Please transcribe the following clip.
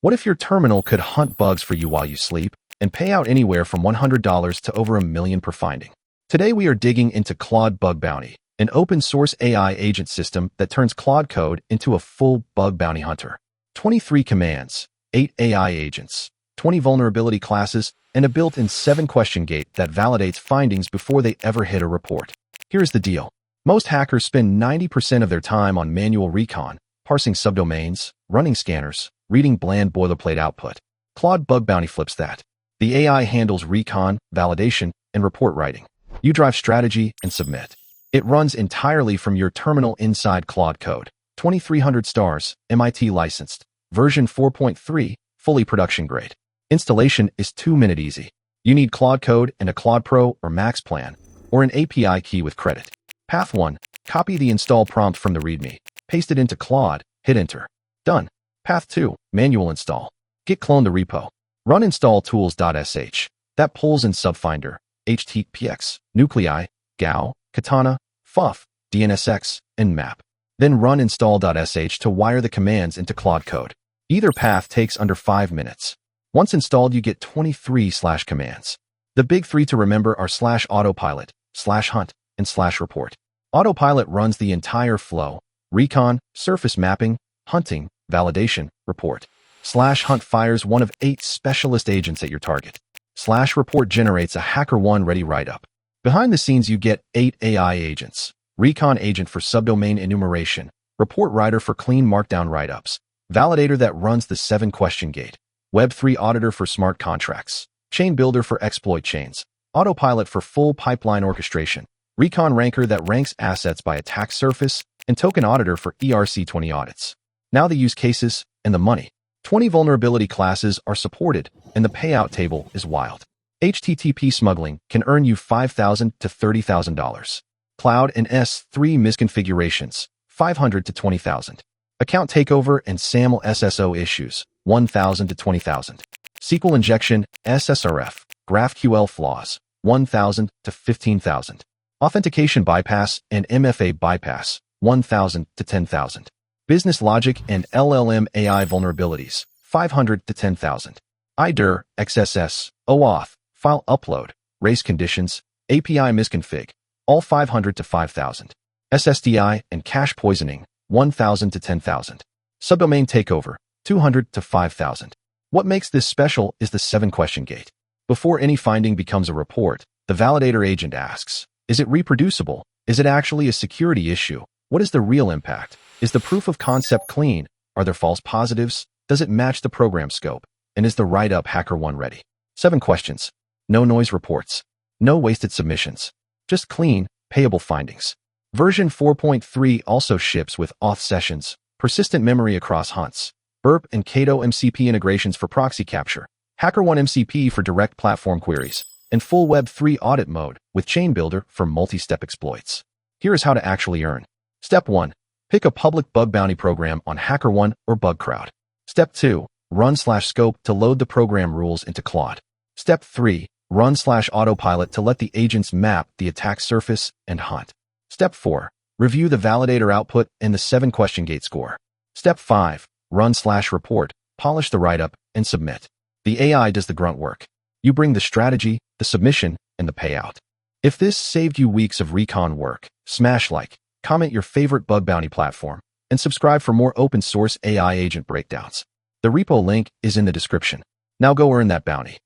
What if your terminal could hunt bugs for you while you sleep and pay out anywhere from $100 to over $1 million per finding? Today we are digging into Claude Bug Bounty, an open-source AI agent system that turns Claude Code into a full bug bounty hunter. 23 commands, 8 AI agents, 20 vulnerability classes, and a built-in 7-question gate that validates findings before they ever hit a report. Here's the deal. Most hackers spend 90% of their time on manual recon, parsing subdomains, running scanners, reading bland boilerplate output. Claude Bug Bounty flips that. The AI handles recon, validation, and report writing. You drive strategy and submit. It runs entirely from your terminal inside Claude Code. 2300 stars, MIT licensed. Version 4.3, fully production grade. Installation is 2-minute easy. You need Claude Code and a Claude Pro or Max plan, or an API key with credit. Path 1. Copy the install prompt from the README. Paste it into Claude, hit enter. Done. Path 2. Manual install. Git clone the repo. Run install tools.sh. That pulls in subfinder, httpx, nuclei, GAU, katana, ffuf, dnsx, and nmap. Then run install.sh to wire the commands into Claude Code. Either path takes under 5 minutes. Once installed, you get 23 commands. The big 3 to remember are /autopilot, /hunt, and /report. Autopilot runs the entire flow: recon, surface mapping, hunting, validation, report. /hunt fires one of 8 specialist agents at your target. /report generates a HackerOne ready write-up. Behind the scenes, you get 8 AI agents: recon agent for subdomain enumeration, report writer for clean markdown write-ups, validator that runs the 7-question gate, Web3 auditor for smart contracts, chain builder for exploit chains, autopilot for full pipeline orchestration, recon ranker that ranks assets by attack surface, and token auditor for ERC20 audits. Now the use cases and the money. 20 vulnerability classes are supported, and the payout table is wild. HTTP smuggling can earn you $5,000 to $30,000. Cloud and S3 misconfigurations, $500 to $20,000. Account takeover and SAML SSO issues, $1,000 to $20,000. SQL injection, SSRF, GraphQL flaws, $1,000 to $15,000. Authentication bypass and MFA bypass, $1,000 to $10,000. Business logic and LLM AI vulnerabilities, $500 to $10,000. IDER, XSS, OAuth, file upload, race conditions, API misconfig, all $500 to $5,000. SSDI and cache poisoning, $1,000 to $10,000. Subdomain takeover, $200 to $5,000. What makes this special is the 7-question gate. Before any finding becomes a report, the validator agent asks, is it reproducible? Is it actually a security issue? What is the real impact? Is the proof of concept clean? Are there false positives? Does it match the program scope? And is the write-up HackerOne ready? 7 questions. No noise reports. No wasted submissions. Just clean, payable findings. Version 4.3 also ships with auth sessions, persistent memory across hunts, burp and Cato MCP integrations for proxy capture, HackerOne MCP for direct platform queries, and full Web3 audit mode with chain builder for multi-step exploits. Here is how to actually earn. Step 1. Pick a public bug bounty program on HackerOne or Bugcrowd. Step 2. Run/scope to load the program rules into Claude. Step 3. Run/autopilot to let the agents map the attack surface and hunt. Step 4. Review the validator output and the 7-question gate score. Step 5. Run/report, polish the write-up, and submit. The AI does the grunt work. You bring the strategy, the submission, and the payout. If this saved you weeks of recon work, smash like, comment your favorite bug bounty platform, and subscribe for more open-source AI agent breakdowns. The repo link is in the description. Now go earn that bounty.